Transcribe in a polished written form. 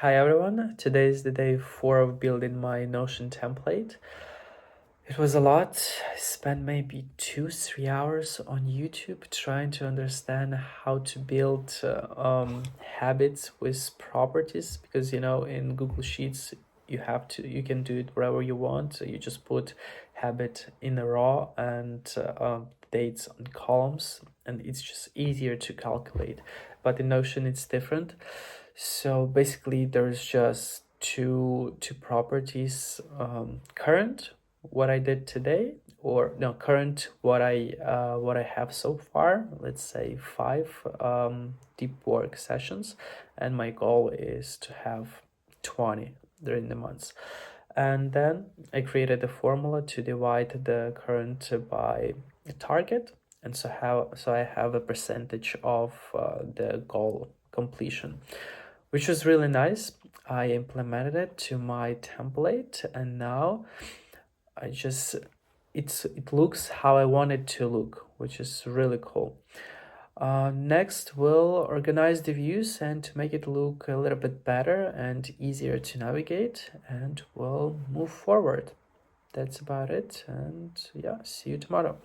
Hi everyone, today is the day 4 of building my Notion template. It was a lot. I spent maybe 2-3 hours on YouTube trying to understand how to build habits with properties, because in Google Sheets you can do it wherever you want. So you just put habit in a row and dates on columns, and it's just easier to calculate. But in Notion it's different. So basically there's just two properties, current, what I did today, or no, current, what I have so far. Let's say 5 deep work sessions, and my goal is to have 20 during the months. And then I created a formula to divide the current by a target, and so I have a percentage of the goal completion, which was really nice. I implemented it to my template, and now I just it looks how I want it to look, which is really cool. Next, we'll organize the views and to make it look a little bit better and easier to navigate, and we'll move forward. That's about it, and yeah, see you tomorrow.